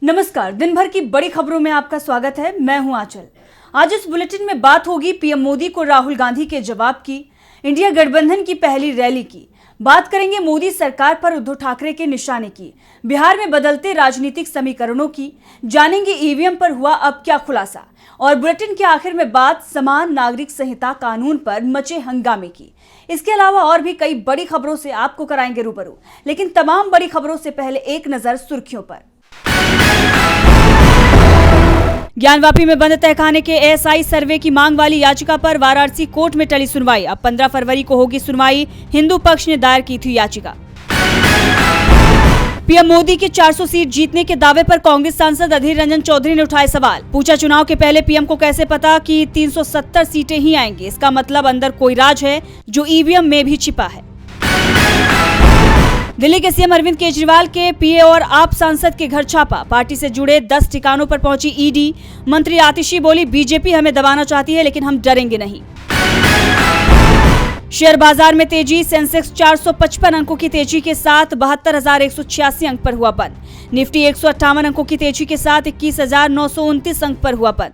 नमस्कार, दिन भर की बड़ी खबरों में आपका स्वागत है। मैं हूं आंचल। आज इस बुलेटिन में बात होगी पीएम मोदी को राहुल गांधी के जवाब की, इंडिया गठबंधन की पहली रैली की, बात करेंगे मोदी सरकार पर उद्धव ठाकरे के निशाने की, बिहार में बदलते राजनीतिक समीकरणों की, जानेंगे ईवीएम पर हुआ अब क्या खुलासा, और बुलेटिन के आखिर में बात समान नागरिक संहिता कानून पर मचे हंगामे की। इसके अलावा और भी कई बड़ी खबरों से आपको कराएंगे रूबरू, लेकिन तमाम बड़ी खबरों से पहले एक नजर सुर्खियों पर। ज्ञानवापी में बंद तहखाने के एएसआई सर्वे की मांग वाली याचिका पर वाराणसी कोर्ट में टली सुनवाई। अब 15 फरवरी को होगी सुनवाई। हिंदू पक्ष ने दायर की थी याचिका। पीएम मोदी के 400 सीट जीतने के दावे पर कांग्रेस सांसद अधीर रंजन चौधरी ने उठाए सवाल। पूछा, चुनाव के पहले पीएम को कैसे पता कि 370 सीटें ही आएंगी? इसका मतलब अंदर कोई राज है जो ईवीएम में भी छिपा है। दिल्ली के सीएम अरविंद केजरीवाल के पीए और आप सांसद के घर छापा। पार्टी से जुड़े 10 ठिकानों पर पहुंची ईडी। मंत्री आतिशी बोली, बीजेपी हमें दबाना चाहती है लेकिन हम डरेंगे नहीं। शेयर बाजार में तेजी। सेंसेक्स 455 अंकों की तेजी के साथ 72,186 अंक पर हुआ बंद। निफ्टी 158 अंकों की तेजी के साथ 21,929 अंक पर हुआ बंद।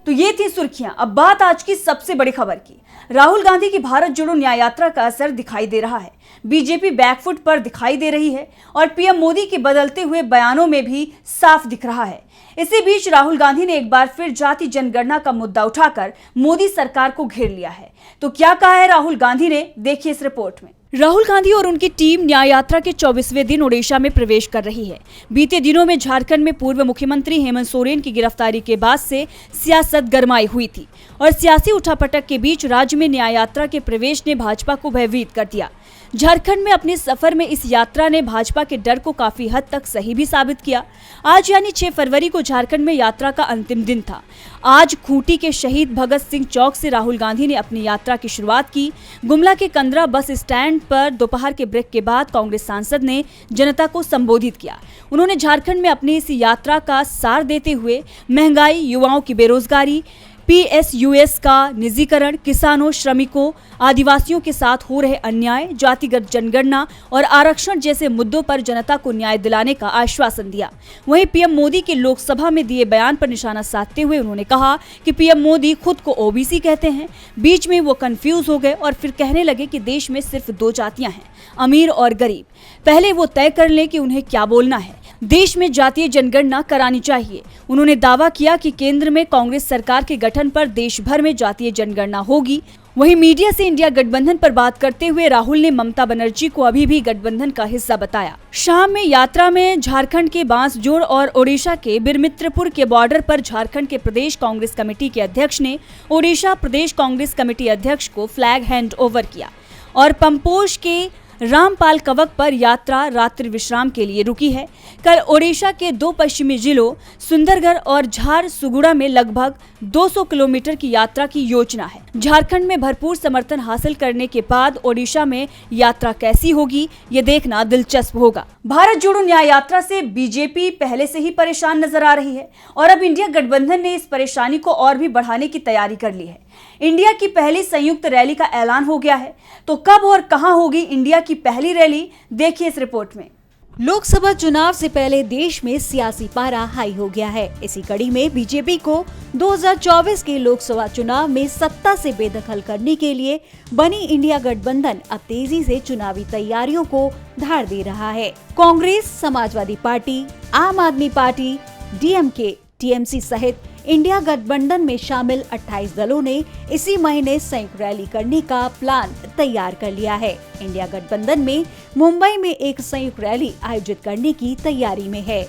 तो ये थी सुर्खियां। अब बात आज की सबसे बड़ी खबर की। राहुल गांधी की भारत जोड़ो न्याय यात्रा का असर दिखाई दे रहा है। बीजेपी बैकफुट पर दिखाई दे रही है और पीएम मोदी के बदलते हुए बयानों में भी साफ दिख रहा है। इसी बीच राहुल गांधी ने एक बार फिर जाति जनगणना का मुद्दा उठाकर मोदी सरकार को घेर लिया है। तो क्या कहा है राहुल गांधी ने, देखिए इस रिपोर्ट में। राहुल गांधी और उनकी टीम न्याय यात्रा के 24वें दिन ओडिशा में प्रवेश कर रही है। बीते दिनों में झारखंड में पूर्व मुख्यमंत्री हेमंत सोरेन की गिरफ्तारी के बाद से सियासत गरमाई हुई थी और सियासी उठापटक के बीच राज्य में न्याय यात्रा के प्रवेश ने भाजपा को भयभीत कर दिया। झारखंड में अपने सफर में इस यात्रा ने भाजपा के डर को काफी हद तक सही भी साबित किया। आज यानी 6 फरवरी को झारखंड में यात्रा का अंतिम दिन था। आज खूंटी के शहीद भगत सिंह चौक से राहुल गांधी ने अपनी यात्रा की शुरुआत की। गुमला के कंदरा बस स्टैंड पर दोपहर के ब्रेक के बाद कांग्रेस सांसद ने जनता को संबोधित किया। उन्होंने झारखंड में अपनी इस यात्रा का सार देते हुए महंगाई, युवाओं की बेरोजगारी, पीएसयूएस का निजीकरण, किसानों, श्रमिकों, आदिवासियों के साथ हो रहे अन्याय, जातिगत जनगणना और आरक्षण जैसे मुद्दों पर जनता को न्याय दिलाने का आश्वासन दिया। वहीं पीएम मोदी के लोकसभा में दिए बयान पर निशाना साधते हुए उन्होंने कहा कि पीएम मोदी खुद को ओबीसी कहते हैं। बीच में वो कंफ्यूज हो गए और फिर कहने लगे कि देश में सिर्फ 2 जातियां हैं, अमीर और गरीब। पहले वो तय कर लें कि उन्हें क्या बोलना है। देश में जातीय जनगणना करानी चाहिए। उन्होंने दावा किया कि केंद्र में कांग्रेस सरकार के गठन पर देश भर में जातीय जनगणना होगी। वहीं मीडिया से इंडिया गठबंधन पर बात करते हुए राहुल ने ममता बनर्जी को अभी भी गठबंधन का हिस्सा बताया। शाम में यात्रा में झारखंड के बांसजोड़ और ओडिशा के बिरमित्रपुर के बॉर्डर पर झारखंड के प्रदेश कांग्रेस कमेटी के अध्यक्ष ने ओडिशा प्रदेश कांग्रेस कमेटी अध्यक्ष को फ्लैग हैंड ओवर किया और पंपोश के रामपाल कवक पर यात्रा रात्रि विश्राम के लिए रुकी है। कल ओडिशा के 2 पश्चिमी जिलों सुंदरगढ़ और झारसुगुड़ा में लगभग 200 किलोमीटर की यात्रा की योजना है। झारखंड में भरपूर समर्थन हासिल करने के बाद ओडिशा में यात्रा कैसी होगी, ये देखना दिलचस्प होगा। भारत जोड़ो न्याय यात्रा से बीजेपी पहले से ही परेशान नजर आ रही है और अब इंडिया गठबंधन ने इस परेशानी को और भी बढ़ाने की तैयारी कर ली है। इंडिया की पहली संयुक्त रैली का ऐलान हो गया है। तो कब और कहां होगी इंडिया की पहली रैली, देखिए इस रिपोर्ट में। लोकसभा चुनाव से पहले देश में सियासी पारा हाई हो गया है। इसी कड़ी में बीजेपी को 2024 के लोकसभा चुनाव में सत्ता से बेदखल करने के लिए बनी इंडिया गठबंधन अब तेजी से चुनावी तैयारियों को धार दे रहा है। कांग्रेस, समाजवादी पार्टी, आम आदमी पार्टी, डीएमके, टीएमसी सहित इंडिया गठबंधन में शामिल 28 दलों ने इसी महीने संयुक्त रैली करने का प्लान तैयार कर लिया है। इंडिया गठबंधन में मुंबई में एक संयुक्त रैली आयोजित करने की तैयारी में है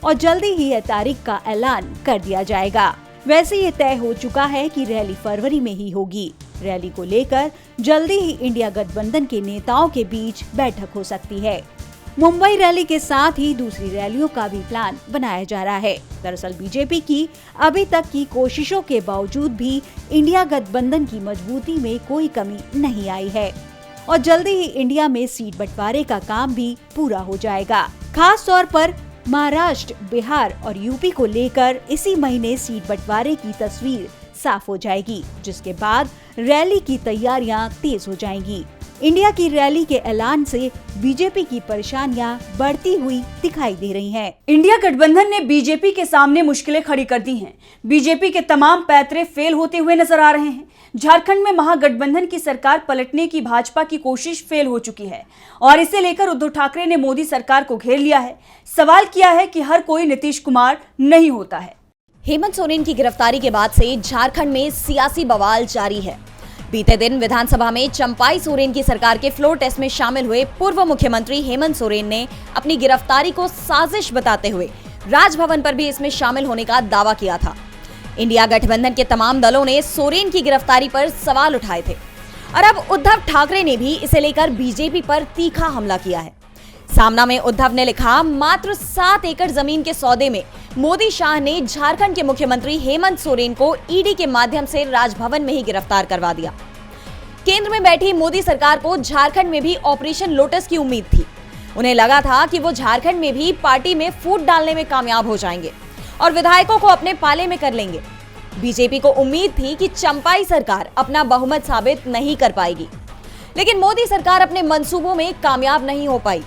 और जल्दी ही यह तारीख का ऐलान कर दिया जाएगा। वैसे ये तय हो चुका है कि रैली फरवरी में ही होगी। रैली को लेकर जल्दी ही इंडिया गठबंधन के नेताओं के बीच बैठक हो सकती है। मुंबई रैली के साथ ही दूसरी रैलियों का भी प्लान बनाया जा रहा है। दरअसल बीजेपी की अभी तक की कोशिशों के बावजूद भी इंडिया गठबंधन की मजबूती में कोई कमी नहीं आई है और जल्दी ही इंडिया में सीट बंटवारे का काम भी पूरा हो जाएगा। खास तौर पर महाराष्ट्र, बिहार और यूपी को लेकर इसी महीने सीट बंटवारे की तस्वीर साफ हो जाएगी, जिसके बाद रैली की तैयारियां तेज हो जाएंगी। इंडिया की रैली के ऐलान से बीजेपी की परेशानियां बढ़ती हुई दिखाई दे रही हैं। इंडिया गठबंधन ने बीजेपी के सामने मुश्किलें खड़ी कर दी हैं। बीजेपी के तमाम पैतरे फेल होते हुए नजर आ रहे हैं। झारखंड में महागठबंधन की सरकार पलटने की भाजपा की कोशिश फेल हो चुकी है और इसे लेकर उद्धव ठाकरे ने मोदी सरकार को घेर लिया है। सवाल किया है कि हर कोई नीतीश कुमार नहीं होता है। हेमंत सोरेन की गिरफ्तारी के बाद से झारखंड में सियासी बवाल जारी है। बीते दिन विधानसभा में चंपाई सोरेन की सरकार के फ्लोर टेस्ट में शामिल हुए पूर्व मुख्यमंत्री हेमंत सोरेन ने अपनी गिरफ्तारी को साजिश बताते हुए राजभवन पर भी इसमें शामिल होने का दावा किया था। इंडिया गठबंधन के तमाम दलों ने सोरेन की गिरफ्तारी पर सवाल उठाए थे और अब उद्धव ठाकरे ने भी इसे लेकर बीजेपी पर तीखा हमला किया है। सामना में उद्धव ने लिखा, मात्र 7 एकड़ जमीन के सौदे में मोदी शाह ने झारखंड के मुख्यमंत्री हेमंत सोरेन को ईडी के माध्यम से राजभवन में ही गिरफ्तार करवा दिया। केंद्र में बैठी मोदी सरकार को झारखंड में भी ऑपरेशन लोटस की उम्मीद थी। उन्हें लगा था कि वो झारखंड में भी पार्टी में फूट डालने में कामयाब हो जाएंगे और विधायकों को अपने पाले में कर लेंगे। बीजेपी को उम्मीद थी कि चंपाई सरकार अपना बहुमत साबित नहीं कर पाएगी, लेकिन मोदी सरकार अपने मंसूबों में कामयाब नहीं हो पाई।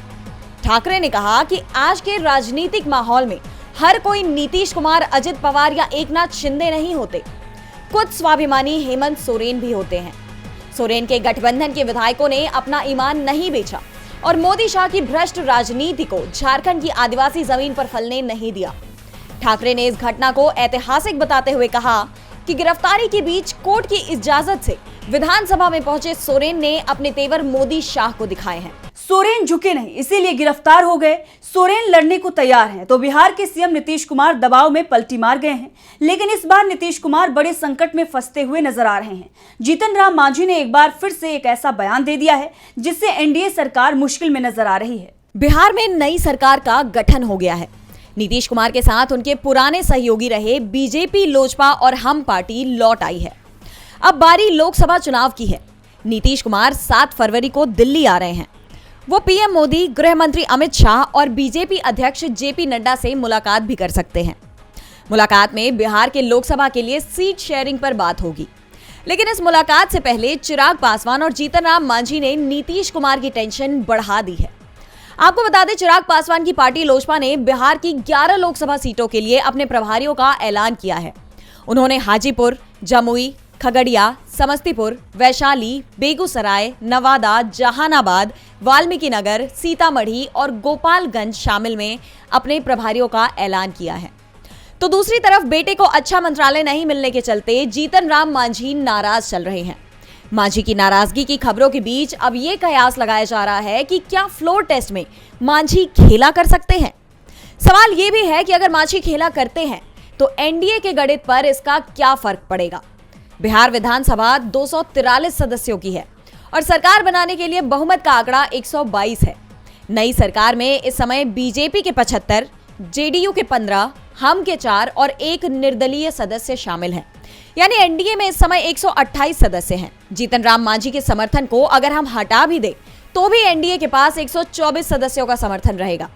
ठाकरे ने कहा कि आज के राजनीतिक माहौल में हर कोई नीतीश कुमार, अजित पवार या एकनाथ शिंदे नहीं होते, कुछ स्वाभिमानी हेमंत सोरेन भी होते हैं। सोरेन के गठबंधन के विधायकों ने अपना ईमान नहीं बेचा और मोदी शाह की भ्रष्ट राजनीति को झारखंड की आदिवासी जमीन पर फलने नहीं दिया। ठाकरे ने इस घटना को ऐतिहासिक बताते हुए कहा कि गिरफ्तारी के बीच कोर्ट की इजाजत से विधानसभा में पहुंचे सोरेन ने अपने तेवर मोदी शाह को दिखाए हैं। सोरेन झुके नहीं, इसीलिए गिरफ्तार हो गए। सोरेन लड़ने को तैयार हैं, तो बिहार के सीएम नीतीश कुमार दबाव में पलटी मार गए हैं। लेकिन इस बार नीतीश कुमार बड़े संकट में फंसते हुए नजर आ रहे हैं। जीतन राम मांझी ने एक बार फिर से एक ऐसा बयान दे दिया है जिससे एनडीए सरकार मुश्किल में नजर आ रही है। बिहार में नई सरकार का गठन हो गया है। नीतीश कुमार के साथ उनके पुराने सहयोगी रहे बीजेपी, लोजपा और हम पार्टी लौट आई है। अब बारी लोकसभा चुनाव की है। नीतीश कुमार 7 फरवरी को दिल्ली आ रहे हैं। वो पीएम मोदी, गृह मंत्री अमित शाह और बीजेपी अध्यक्ष जेपी नड्डा से मुलाकात भी कर सकते हैं। मुलाकात में बिहार के लोकसभा के लिए सीट शेयरिंग पर बात होगी। लेकिन इस मुलाकात से पहले चिराग पासवान और जीतन राम मांझी ने नीतीश कुमार की टेंशन बढ़ा दी है। आपको बता दें, चिराग पासवान की पार्टी लोजपा ने बिहार की 11 लोकसभा सीटों के लिए अपने प्रभारियों का ऐलान किया है। उन्होंने हाजीपुर, जमुई, खगड़िया, समस्तीपुर, वैशाली, बेगूसराय, नवादा, जहानाबाद, वाल्मीकि नगर, सीतामढ़ी और गोपालगंज शामिल में अपने प्रभारियों का ऐलान किया है। तो दूसरी तरफ बेटे को अच्छा मंत्रालय नहीं मिलने के चलते जीतन राम मांझी नाराज चल रहे हैं। मांझी की नाराजगी की खबरों के बीच अब ये कयास लगाया जा रहा है कि क्या फ्लोर टेस्ट में मांझी खेला कर सकते हैं। सवाल ये भी है कि अगर मांझी खेला करते हैं तो एनडीए के गणित पर इसका क्या फर्क पड़ेगा। बिहार विधानसभा 243 सदस्यों की है और सरकार बनाने के लिए बहुमत का आंकड़ा 122 है। नई सरकार में इस समय बीजेपी के 75, जेडीयू के 15, हम के 4 और 1 निर्दलीय सदस्य शामिल हैं। यानी एनडीए में इस समय 128 सदस्य हैं। जीतन राम मांझी के समर्थन को अगर हम हटा भी दें तो भी एनडीए के पास 124 सदस्यों का समर्थन रहेगा।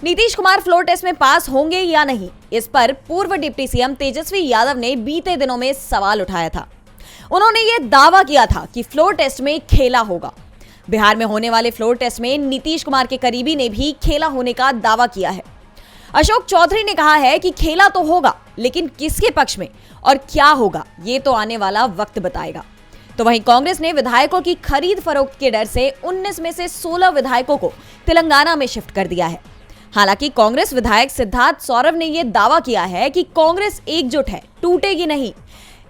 नीतीश कुमार फ्लोर टेस्ट में पास होंगे या नहीं, इस पर पूर्व डिप्टी सीएम तेजस्वी यादव ने बीते दिनों में सवाल उठाया था। उन्होंने ये दावा किया था कि फ्लोर टेस्ट में खेला होगा। बिहार में होने वाले फ्लोर टेस्ट में नीतीश कुमार के करीबी ने भी खेला होने का दावा किया है। अशोक चौधरी ने कहा है कि खेला तो होगा, लेकिन किसके पक्ष में और क्या होगा ये तो आने वाला वक्त बताएगा। तो वहीं कांग्रेस ने विधायकों की खरीद फरोख्त के डर से 19 में से 16 विधायकों को तेलंगाना में शिफ्ट कर दिया है। हालांकि कांग्रेस विधायक सिद्धार्थ सौरभ ने यह दावा किया है कि कांग्रेस एकजुट है, टूटेगी नहीं,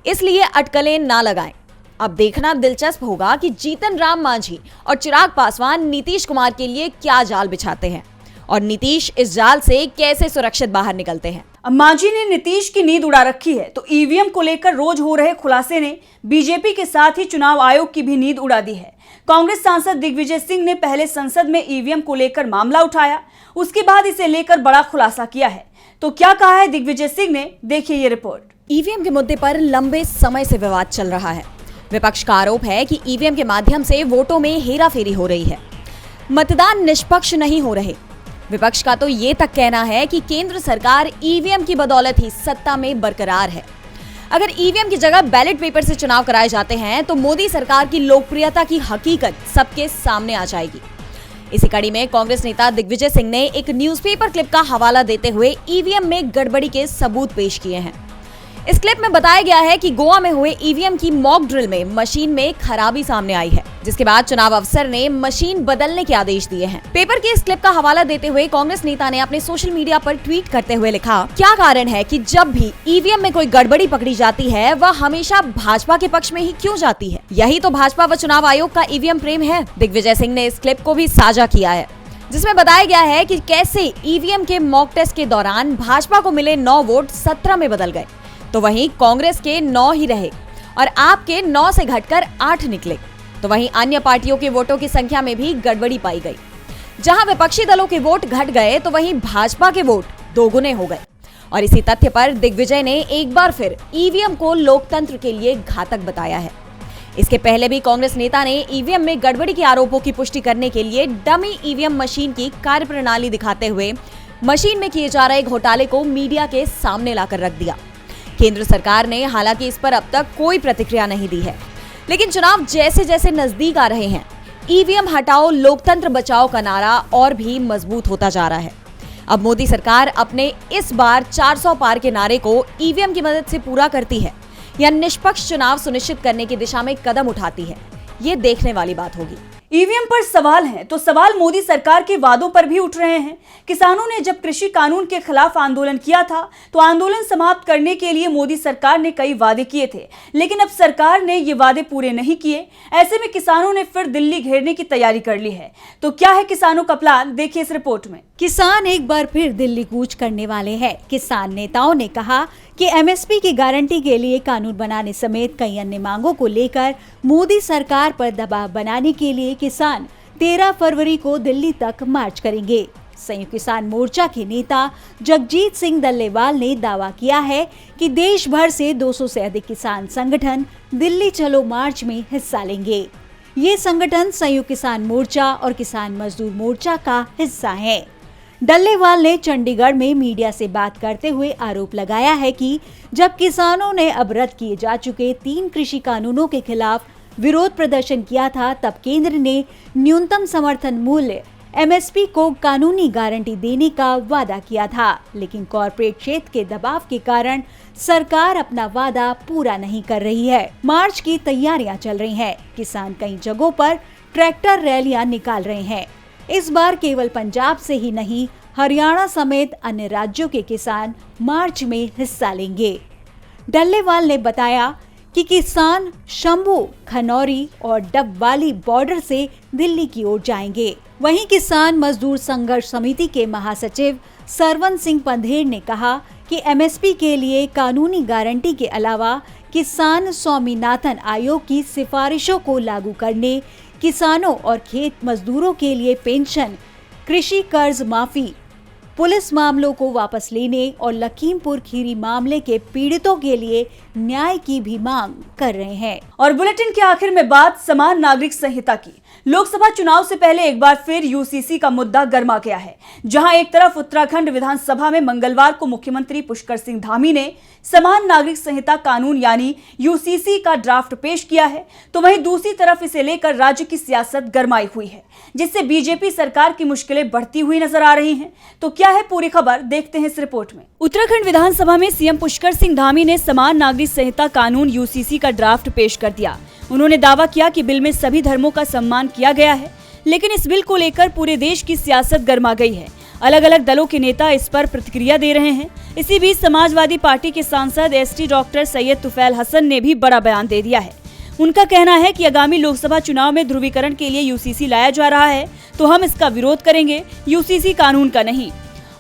इसलिए अटकलें ना लगाएं। अब देखना दिलचस्प होगा कि जीतन राम मांझी और चिराग पासवान नीतीश कुमार के लिए क्या जाल बिछाते हैं और नीतीश इस जाल से कैसे सुरक्षित बाहर निकलते हैं। अब मांझी ने नीतीश की नींद उड़ा रखी है, तो ईवीएम को लेकर रोज हो रहे खुलासे ने बीजेपी के साथ ही चुनाव आयोग की भी नींद उड़ा दी है। कांग्रेस सांसद दिग्विजय सिंह ने पहले संसद में ईवीएम को लेकर मामला उठाया, उसके बाद इसे लेकर बड़ा खुलासा किया है। तो क्या कहा है दिग्विजय सिंह ने, देखिए ये रिपोर्ट। ईवीएम के मुद्दे पर लंबे समय से विवाद चल रहा है। विपक्ष का आरोप है कि ईवीएम के माध्यम से वोटों में हेराफेरी हो रही है, मतदान निष्पक्ष नहीं हो रहे। विपक्ष का तो ये तक कहना है कि केंद्र सरकार ईवीएम की बदौलत ही सत्ता में बरकरार है। अगर ईवीएम की जगह बैलेट पेपर से चुनाव कराए जाते हैं तो मोदी सरकार की लोकप्रियता की हकीकत सबके सामने आ जाएगी। इसी कड़ी में कांग्रेस नेता दिग्विजय सिंह ने एक न्यूज़पेपर क्लिप का हवाला देते हुए ईवीएम में गड़बड़ी के सबूत पेश किए हैं। इस क्लिप में बताया गया है कि गोवा में हुए ईवीएम की मॉक ड्रिल में मशीन में खराबी सामने आई है, जिसके बाद चुनाव अफसर ने मशीन बदलने के आदेश दिए हैं। पेपर के इस क्लिप का हवाला देते हुए कांग्रेस नेता ने अपने सोशल मीडिया पर ट्वीट करते हुए लिखा, क्या कारण है कि जब भी ईवीएम में कोई गड़बड़ी पकड़ी जाती है वह हमेशा भाजपा के पक्ष में ही क्यों जाती है? यही तो भाजपा व चुनाव आयोग का ईवीएम प्रेम है। दिग्विजय सिंह ने इस क्लिप को भी साझा किया है, जिसमें बताया गया है कि कैसे ईवीएम के मॉक टेस्ट के दौरान भाजपा को मिले 9 वोट 17 में बदल गए, तो वहीं कांग्रेस के 9 ही रहे और आपके 9 से घटकर 8 निकले। तो वहीं अन्य पार्टियों के वोटों की संख्या में भी गड़बड़ी पाई गई। जहां विपक्षी दलों के वोट घट गए तो वहीं भाजपा के वोट दोगुने हो गए। और इसी तथ्य पर दिग्विजय ने एक बार फिर ईवीएम को लोकतंत्र के लिए घातक बताया है। इसके पहले भी कांग्रेस नेता ने ईवीएम में गड़बड़ी के आरोपों की पुष्टि करने के लिए डमी ईवीएम मशीन की कार्यप्रणाली दिखाते हुए मशीन में किए जा रहे घोटाले को मीडिया के सामने लाकर रख दिया। केंद्र सरकार ने हालांकि इस पर अब तक कोई प्रतिक्रिया नहीं दी है, लेकिन चुनाव जैसे जैसे नजदीक आ रहे हैं, ईवीएम हटाओ लोकतंत्र बचाओ का नारा और भी मजबूत होता जा रहा है। अब मोदी सरकार अपने इस बार 400 पार के नारे को ईवीएम की मदद से पूरा करती है या निष्पक्ष चुनाव सुनिश्चित करने की दिशा में कदम उठाती है, ये देखने वाली बात होगी। ईवीएम पर सवाल हैं तो सवाल मोदी सरकार के वादों पर भी उठ रहे हैं। किसानों ने जब कृषि कानून के खिलाफ आंदोलन किया था तो आंदोलन समाप्त करने के लिए मोदी सरकार ने कई वादे किए थे, लेकिन अब सरकार ने ये वादे पूरे नहीं किए। ऐसे में किसानों ने फिर दिल्ली घेरने की तैयारी कर ली है। तो क्या है किसानों का प्लान, देखिए इस रिपोर्ट में। किसान एक बार फिर दिल्ली कूच करने वाले हैं। किसान नेताओं ने कहा कि एमएसपी की गारंटी के लिए कानून बनाने समेत कई अन्य मांगों को लेकर मोदी सरकार पर दबाव बनाने के लिए किसान 13 फरवरी को दिल्ली तक मार्च करेंगे। संयुक्त किसान मोर्चा के नेता जगजीत सिंह डल्लेवाल ने दावा किया है कि देश भर से 200 से अधिक किसान संगठन दिल्ली चलो मार्च में हिस्सा लेंगे। ये संगठन संयुक्त किसान मोर्चा और किसान मजदूर मोर्चा का हिस्सा है। डल्लेवाल ने चंडीगढ़ में मीडिया से बात करते हुए आरोप लगाया है कि जब किसानों ने अब रद्द किए जा चुके 3 कृषि कानूनों के खिलाफ विरोध प्रदर्शन किया था, तब केंद्र ने न्यूनतम समर्थन मूल्य एमएसपी को कानूनी गारंटी देने का वादा किया था, लेकिन कॉर्पोरेट क्षेत्र के दबाव के कारण सरकार अपना वादा पूरा नहीं कर रही है। मार्च की तैयारियां चल रही हैं। किसान कई जगहों पर ट्रैक्टर रैलियां निकाल रहे हैं। इस बार केवल पंजाब से ही नहीं, हरियाणा समेत अन्य राज्यों के किसान मार्च में हिस्सा लेंगे। डल्लेवाल ने बताया कि किसान शंभू, खनौरी और डबवाली बॉर्डर से दिल्ली की ओर जाएंगे। वहीं किसान मजदूर संघर्ष समिति के महासचिव सरवन सिंह पंधेर ने कहा कि एमएसपी के लिए कानूनी गारंटी के अलावा किसान स्वामीनाथन आयोग की सिफारिशों को लागू करने, किसानों और खेत मजदूरों के लिए पेंशन, कृषि कर्ज माफी, पुलिस मामलों को वापस लेने और लखीमपुर खीरी मामले के पीड़ितों के लिए न्याय की भी मांग कर रहे हैं। और बुलेटिन के आखिर में बात समान नागरिक संहिता की। लोकसभा चुनाव से पहले एक बार फिर यूसीसी का मुद्दा गर्मा गया है, जहां एक तरफ उत्तराखंड विधानसभा में मंगलवार को मुख्यमंत्री पुष्कर सिंह धामी ने समान नागरिक संहिता कानून यानी यूसीसी का ड्राफ्ट पेश किया है, तो वहीं दूसरी तरफ इसे लेकर राज्य की सियासत गरमाई हुई है, जिससे बीजेपी सरकार की मुश्किलें बढ़ती हुई नजर आ रही हैं। तो क्या है पूरी खबर, देखते हैं इस रिपोर्ट में। उत्तराखंड विधानसभा में सीएम पुष्कर सिंह धामी ने समान नागरिक संहिता कानून यूसीसी का ड्राफ्ट पेश कर दिया। उन्होंने दावा किया कि बिल में सभी धर्मों का सम्मान किया गया है, लेकिन इस बिल को लेकर पूरे देश की सियासत गर्मा गई है। अलग अलग दलों के नेता इस पर प्रतिक्रिया दे रहे हैं। इसी बीच समाजवादी पार्टी के सांसद एसटी डॉक्टर सैयद तुफैल हसन ने भी बड़ा बयान दे दिया है। उनका कहना है कि आगामी लोकसभा चुनाव में ध्रुवीकरण के लिए यूसीसी लाया जा रहा है, तो हम इसका विरोध करेंगे, यूसीसी कानून का नहीं।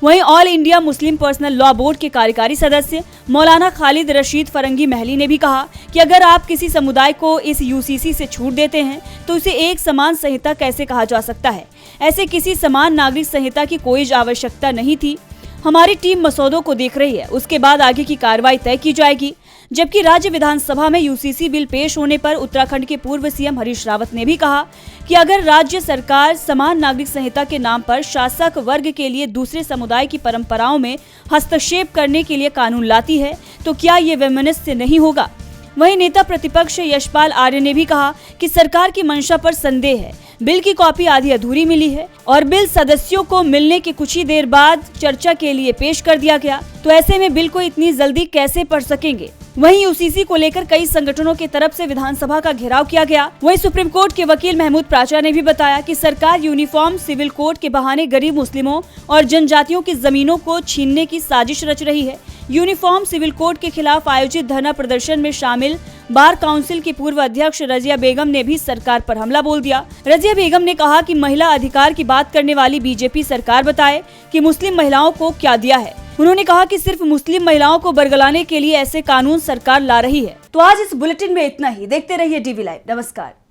वहीं all India Muslim personal law board के कार्यकारी सदस्य मौलाना खालिद रशीद फरंगी महली ने भी कहा कि अगर आप किसी समुदाय को इस यूसीसी से छूट देते हैं तो इसे एक समान संहिता कैसे कहा जा सकता है। ऐसे किसी समान नागरिक संहिता की कोई आवश्यकता नहीं थी। हमारी टीम मसौदों को देख रही है, उसके बाद आगे की कार्रवाई तय की जाएगी। जबकि राज्य विधानसभा में यूसीसी बिल पेश होने पर उत्तराखंड के पूर्व सीएम हरीश रावत ने भी कहा कि अगर राज्य सरकार समान नागरिक संहिता के नाम पर शासक वर्ग के लिए दूसरे समुदाय की परंपराओं में हस्तक्षेप करने के लिए कानून लाती है तो क्या ये वैमनस्य नहीं होगा। वहीं नेता प्रतिपक्ष यशपाल आर्य ने भी कहा कि सरकार की मंशा पर संदेह है। बिल की कॉपी आधी अधूरी मिली है और बिल सदस्यों को मिलने के कुछ ही देर बाद चर्चा के लिए पेश कर दिया गया, तो ऐसे में बिल को इतनी जल्दी कैसे पढ़ सकेंगे। वहीं यूसीसी को लेकर कई संगठनों की तरफ से विधानसभा का घेराव किया गया। वहीं सुप्रीम कोर्ट के वकील महमूद प्राचा ने भी बताया कि सरकार यूनिफॉर्म सिविल कोड के बहाने गरीब मुस्लिमों और जनजातियों की जमीनों को छीनने की साजिश रच रही है। यूनिफॉर्म सिविल कोड के खिलाफ आयोजित धरना प्रदर्शन में शामिल बार काउंसिल की पूर्व अध्यक्ष रजिया बेगम ने भी सरकार पर हमला बोल दिया। रजिया बेगम ने कहा कि महिला अधिकार की बात करने वाली बीजेपी सरकार बताए कि मुस्लिम महिलाओं को क्या दिया है। उन्होंने कहा कि सिर्फ मुस्लिम महिलाओं को बरगलाने के लिए ऐसे कानून सरकार ला रही है। तो आज इस बुलेटिन में इतना ही। देखते रहिए डीवी लाइव। नमस्कार।